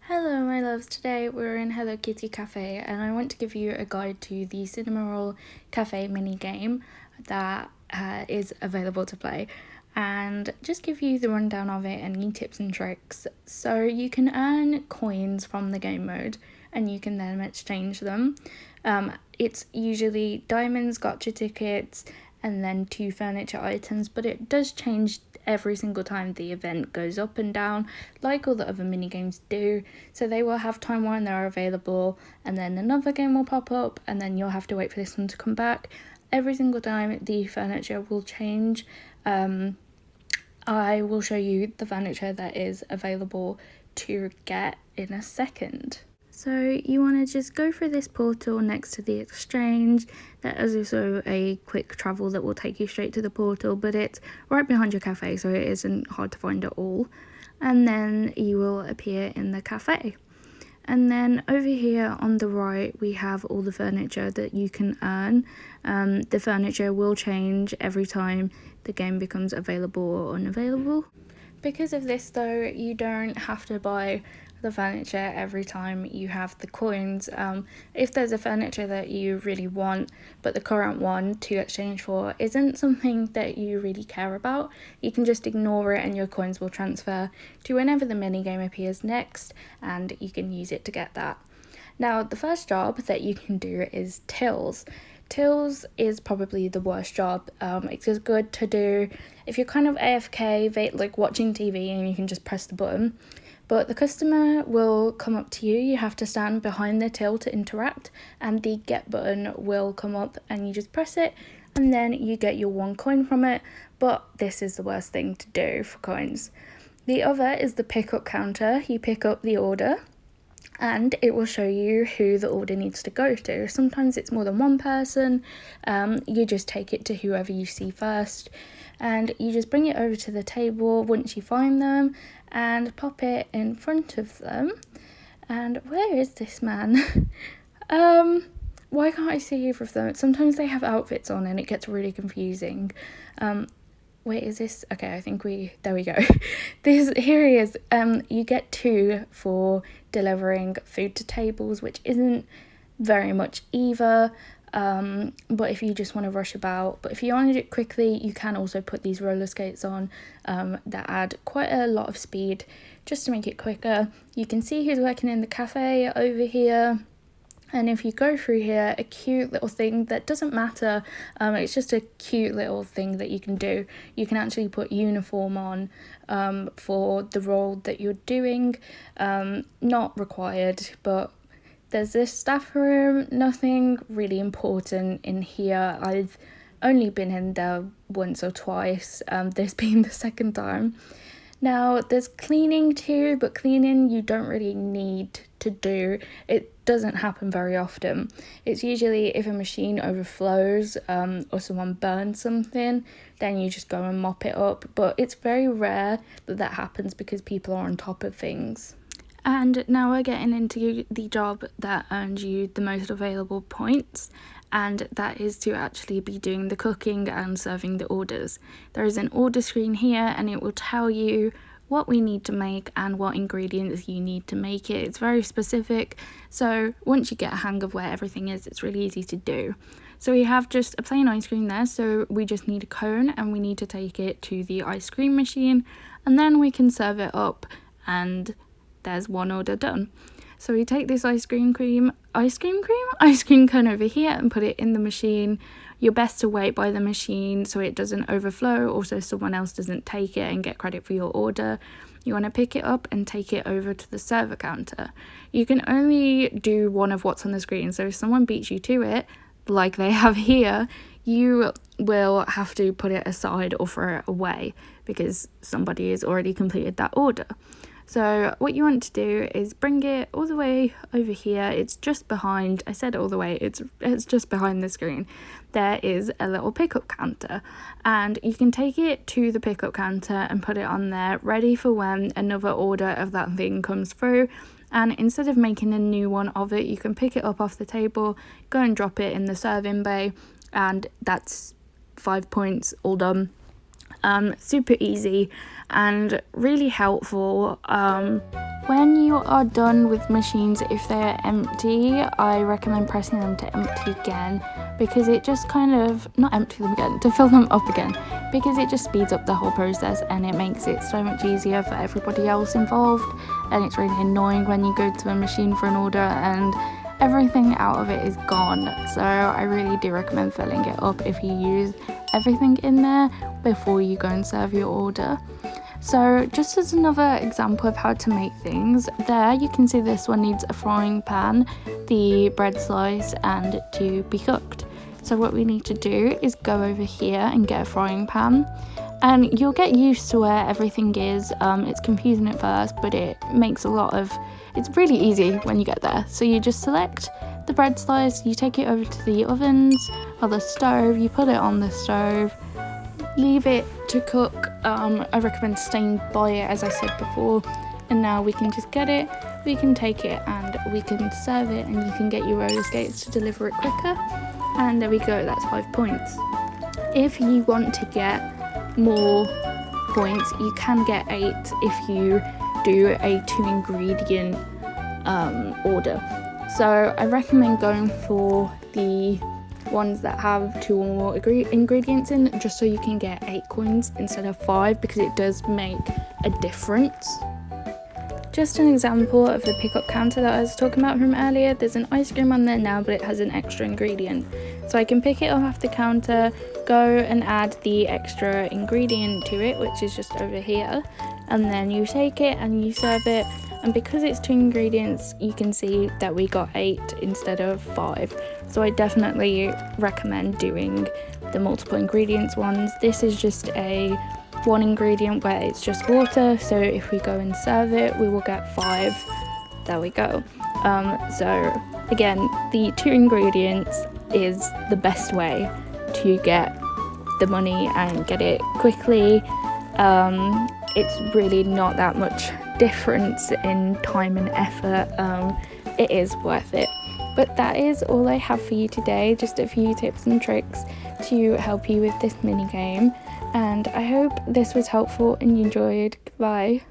Hello my loves, today we're in Hello Kitty Cafe and I want to give you a guide to the Cinnamoroll Café mini game that is available to play and just give you the rundown of it and any tips and tricks. So you can earn coins from the game mode and you can then exchange them. It's usually diamonds, gotcha tickets and then 2 furniture items, but it does change every single time the event goes up and down, like all the other mini games do. So they will have time when they're available and then another game will pop up and then you'll have to wait for this one to come back. Every single time the furniture will change. I will show you the furniture that is available to get in a second. So you want to just go through this portal next to the exchange. There is also a quick travel that will take you straight to the portal, but it's right behind your cafe, so it isn't hard to find at all. And then you will appear in the cafe. And then over here on the right, we have all the furniture that you can earn. The furniture will change every time the game becomes available or unavailable. Because of this though, you don't have to buy the furniture every time you have the coins. If there's a furniture that you really want but the current one to exchange for isn't something that you really care about, you can just ignore it and your coins will transfer to whenever the minigame appears next and you can use it to get that. Now the first job that you can do is tills. Tills is probably the worst job. It's just good to do if you're kind of AFK, like watching TV and you can just press the button. But the customer will come up to you, you have to stand behind the till to interact, and the get button will come up and you just press it and then you get your 1 coin from it. But this is the worst thing to do for coins. The other is the pickup counter. You pick up the order and it will show you who the order needs to go to. Sometimes it's more than one person. You just take it to whoever you see first and you just bring it over to the table once you find them and pop it in front of them. And where is this man? Why can't I see either of them? Sometimes they have outfits on and it gets really confusing. Wait, is this okay? I think there we go. Here he is. You get 2 for delivering food to tables, which isn't very much either. But if you just want to rush about, but if you want to do it quickly, you can also put these roller skates on that add quite a lot of speed just to make it quicker. You can see who's working in the cafe over here. And if you go through here, a cute little thing that doesn't matter, it's just a cute little thing that you can do. You can actually put uniform on for the role that you're doing. Not required, but there's this staff room, nothing really important in here. I've only been in there once or twice, this being the second time. Now there's cleaning too, but cleaning you don't really need to do. It doesn't happen very often. It's usually if a machine overflows or someone burns something, then you just go and mop it up. But it's very rare that happens because people are on top of things. And now we're getting into the job that earns you the most available points, and that is to actually be doing the cooking and serving the orders. There is an order screen here and it will tell you what we need to make and what ingredients you need to make it. It's very specific, so once you get a hang of where everything is, it's really easy to do. So we have just a plain ice cream there, so we just need a cone and we need to take it to the ice cream machine and then we can serve it up and there's 1 order done. So we take this ice cream cone over here and put it in the machine. You're best to wait by the machine so it doesn't overflow, also someone else doesn't take it and get credit for your order. You want to pick it up and take it over to the server counter. You can only do one of what's on the screen, so if someone beats you to it, like they have here, you will have to put it aside or throw it away because somebody has already completed that order. So what you want to do is bring it all the way over here. It's just behind, I said all the way, it's just behind the screen. There is a little pickup counter and you can take it to the pickup counter and put it on there ready for when another order of that thing comes through. And instead of making a new one of it, you can pick it up off the table, go and drop it in the serving bay, and that's 5 points all done. Super easy and really helpful. When you are done with machines, if they're empty, I recommend pressing them to empty again, because it just kind of, not empty them again, to fill them up again, because it just speeds up the whole process and it makes it so much easier for everybody else involved. And it's really annoying when you go to a machine for an order and everything out of it is gone. So I really do recommend filling it up if you use everything in there before you go and serve your order. So just as another example of how to make things, there you can see this one needs a frying pan, the bread slice, and to be cooked. So what we need to do is go over here and get a frying pan, and you'll get used to where everything is. It's confusing at first, but it's really easy when you get there. So you just select the bread slice, you take it over to the ovens or the stove, you put it on the stove, leave it to cook. I recommend staying by it, as I said before, and now we can just get it, we can take it and we can serve it, and you can get your roller skates to deliver it quicker. And there we go, that's 5 points. If you want to get more points, you can get 8 if you do a 2 ingredient order. So I recommend going for the ones that have 2 or more ingredients in, just so you can get 8 coins instead of 5, because it does make a difference. Just an example of the pickup counter that I was talking about from earlier, there's an ice cream on there now, but it has an extra ingredient. So I can pick it off the counter, go and add the extra ingredient to it, which is just over here, and then you take it and you serve it. And because it's 2 ingredients, you can see that we got 8 instead of 5. So I definitely recommend doing the multiple ingredients ones. This is just a 1 ingredient where it's just water, so if we go and serve it, we will get 5. There we go. So again, the 2 ingredients is the best way to get the money and get it quickly. It's really not that much difference in time and effort. It is worth it. But that is all I have for you today, just a few tips and tricks to help you with this mini game, and I hope this was helpful and you enjoyed. Goodbye.